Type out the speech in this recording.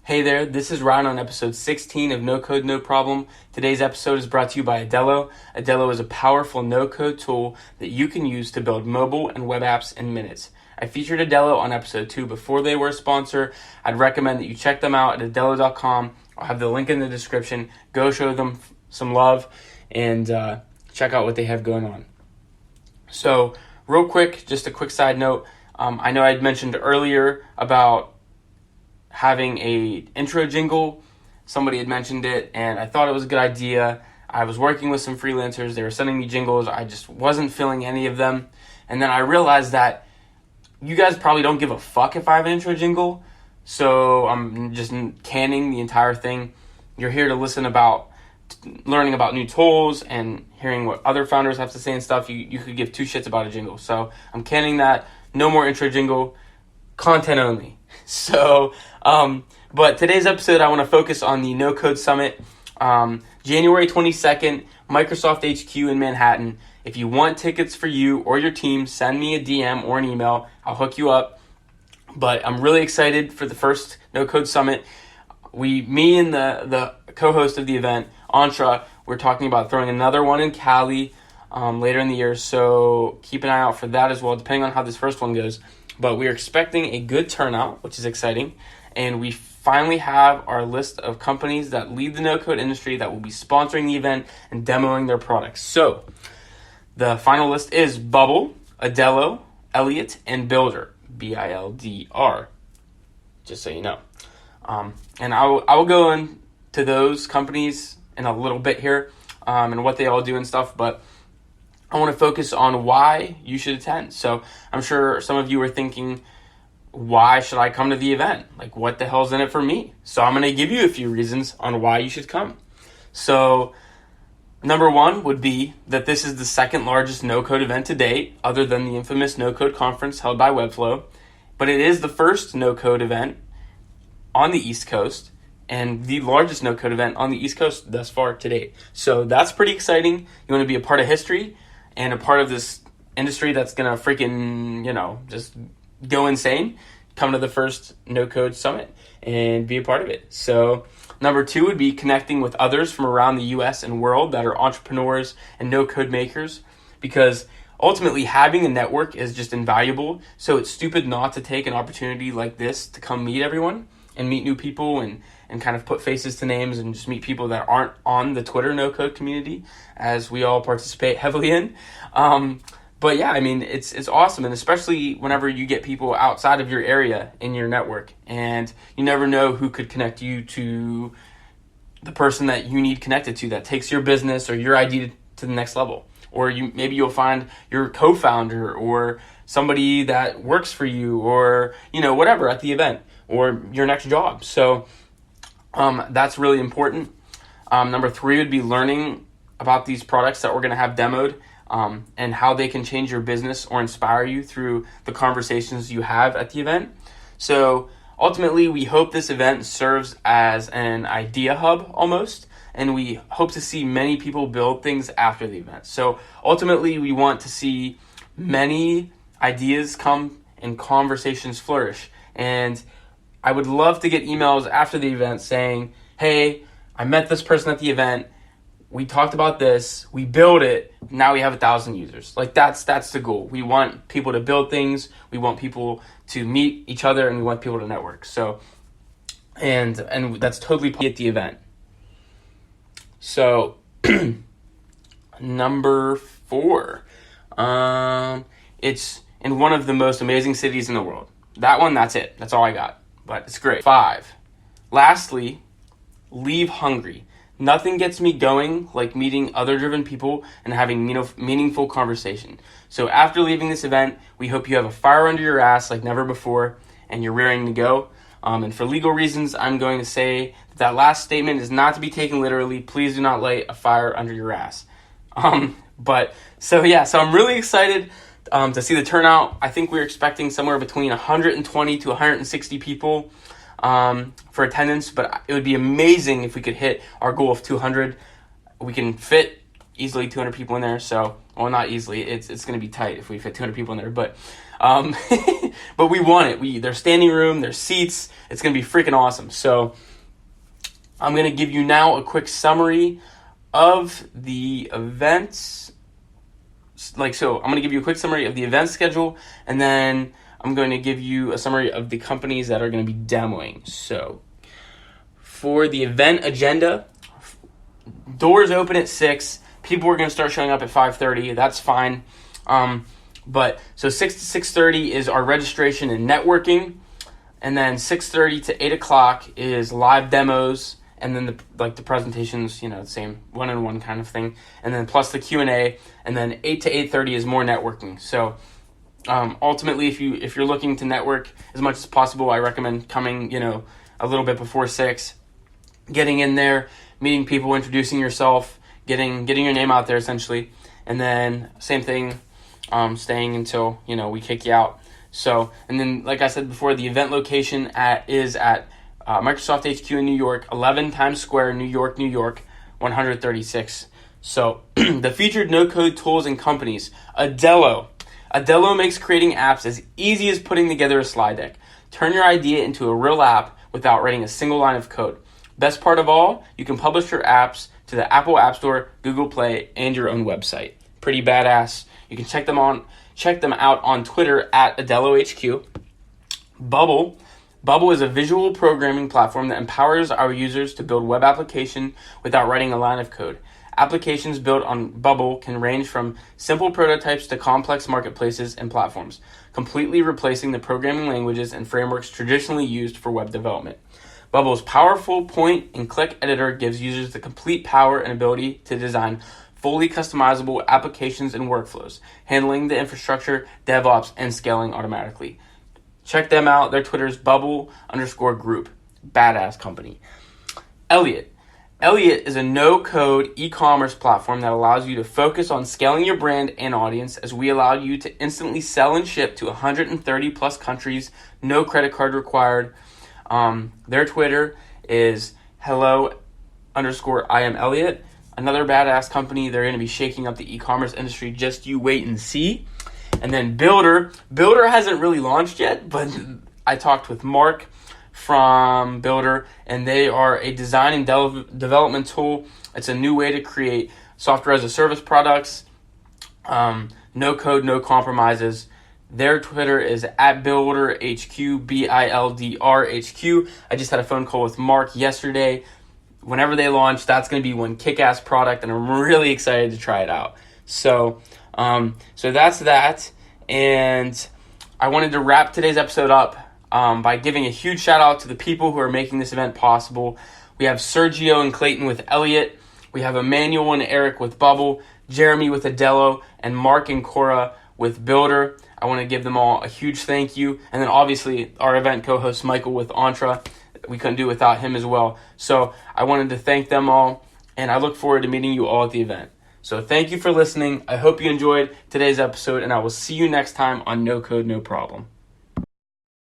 Hey there, this is Ryan on episode 16 of No Code, No Problem. Today's episode is brought to you by Adello. Adello is a powerful no-code tool that you can use to build mobile and web apps in minutes. I featured Adello on episode 2 before they were a sponsor. I'd recommend that you check them out at Adello.com. I'll have the link in the description. Go show them some love and check out what they have going on. So, real quick, just a quick side note. I know I'd mentioned earlier about having a intro jingle. Somebody had mentioned it and I thought it was a good idea. I was working with some freelancers. They were sending me jingles. I just wasn't feeling any of them. And then I realized that you guys probably don't give a fuck if I have an intro jingle. So I'm just canning the entire thing. You're here to listen about learning about new tools and hearing what other founders have to say and stuff. You could give two shits about a jingle. So I'm canning that. No more intro jingle. Content only. So, but today's episode, I want to focus on the No Code Summit, January 22nd, Microsoft HQ in Manhattan. If you want tickets for you or your team, send me a DM or an email. I'll hook you up. But I'm really excited for the first No Code Summit. Me and the co-host of the event, Antra, we're talking about throwing another one in Cali later in the year. So keep an eye out for that as well, depending on how this first one goes. But we're expecting a good turnout, which is exciting. And we finally have our list of companies that lead the no-code industry that will be sponsoring the event and demoing their products. So the final list is Bubble, Adello, Elliot, and Builder, Bildr, just so you know. And I will go into those companies in a little bit here and what they all do and stuff, but I want to focus on why you should attend. So I'm sure some of you are thinking, why should I come to the event? Like, what the hell's in it for me? So I'm going to give you a few reasons on why you should come. So number one would be that this is the second largest no-code event to date, other than the infamous no-code conference held by Webflow. But it is the first no-code event on the East Coast and the largest no-code event on the East Coast thus far to date. So that's pretty exciting. You want to be a part of history and a part of this industry that's going to freaking, just go insane. Come to the first no-code summit and be a part of it. So number two would be connecting with others from around the US and world that are entrepreneurs and no-code makers, because ultimately having a network is just invaluable. So it's stupid not to take an opportunity like this to come meet everyone and meet new people and kind of put faces to names and just meet people that aren't on the Twitter no-code community, as we all participate heavily in. But yeah, I mean, it's awesome. And especially whenever you get people outside of your area in your network, and you never know who could connect you to the person that you need connected to that takes your business or your idea to the next level. Or maybe you'll find your co-founder or somebody that works for you or, whatever at the event or your next job. So that's really important. Number three would be learning about these products that we're going to have demoed and how they can change your business or inspire you through the conversations you have at the event. So ultimately, we hope this event serves as an idea hub almost, and we hope to see many people build things after the event. So ultimately, we want to see many ideas come and conversations flourish. And I would love to get emails after the event saying, hey, I met this person at the event. We talked about this. We built it. Now we have 1,000 users. Like that's the goal. We want people to build things. We want people to meet each other, and we want people to network. So, and that's totally at the event. So, number 4, it's in one of the most amazing cities in the world. That's it. That's all I got. But it's great. 5, lastly, leave hungry. Nothing gets me going like meeting other driven people and having meaningful conversation. So after leaving this event, we hope you have a fire under your ass like never before and you're raring to go. And for legal reasons, I'm going to say that last statement is not to be taken literally. Please do not light a fire under your ass. So I'm really excited to see the turnout. I think we're expecting somewhere between 120 to 160 people for attendance, but it would be amazing if we could hit our goal of 200. We can fit easily 200 people in there, so Well, not easily. It's going to be tight if we fit 200 people in there, but but we want it. There's standing room, there's seats. It's going to be freaking awesome. So I'm going to give you now a quick summary of the events. I'm going to give you a quick summary of the event schedule, and then I'm going to give you a summary of the companies that are going to be demoing. So for the event agenda, doors open at 6. People are going to start showing up at 5:30. That's fine. But 6 to 6:30 is our registration and networking. And then 6:30 to 8 o'clock is live demos. And then the presentations, the same one-on-one kind of thing. And then plus the Q&A. And then 8 to 8:30 is more networking. So ultimately, if you're looking to network as much as possible, I recommend coming, a little bit before 6, getting in there, meeting people, introducing yourself, getting your name out there essentially, and then same thing, staying until we kick you out. So, and then like I said before, the event location is at Microsoft HQ in New York, 11 Times Square, New York, 136. So the featured no-code tools and companies: Adello. Adello makes creating apps as easy as putting together a slide deck. Turn your idea into a real app without writing a single line of code. Best part of all, you can publish your apps to the Apple App Store, Google Play, and your own website. Pretty badass. You can check them out on Twitter at AdelloHQ. Bubble. Bubble is a visual programming platform that empowers our users to build web application without writing a line of code. Applications built on Bubble can range from simple prototypes to complex marketplaces and platforms, completely replacing the programming languages and frameworks traditionally used for web development. Bubble's powerful point-and-click editor gives users the complete power and ability to design fully customizable applications and workflows, handling the infrastructure, DevOps, and scaling automatically. Check them out. Their Twitter is bubble_group. Badass company. Elliot. Elliot is a no-code e-commerce platform that allows you to focus on scaling your brand and audience, as we allow you to instantly sell and ship to 130 plus countries, no credit card required. Their Twitter is hello_I am Elliot. Another badass company. They're going to be shaking up the e-commerce industry. Just you wait and see. And then Builder. Builder hasn't really launched yet, but I talked with Mark from Builder, and they are a design and development tool. It's a new way to create software as a service products. No code, no compromises. Their Twitter is at BuilderHQ, BILDRHQ. I just had a phone call with Mark yesterday. Whenever they launch, that's going to be one kick-ass product, and I'm really excited to try it out. So that's that. And I wanted to wrap today's episode up by giving a huge shout out to the people who are making this event possible. We have Sergio and Clayton with Elliot. We have Emmanuel and Eric with Bubble, Jeremy with Adello, and Mark and Cora with Builder. I want to give them all a huge thank you. And then obviously our event co-host Michael with Entra. We couldn't do it without him as well. So I wanted to thank them all, and I look forward to meeting you all at the event. So thank you for listening. I hope you enjoyed today's episode, and I will see you next time on No Code, No Problem.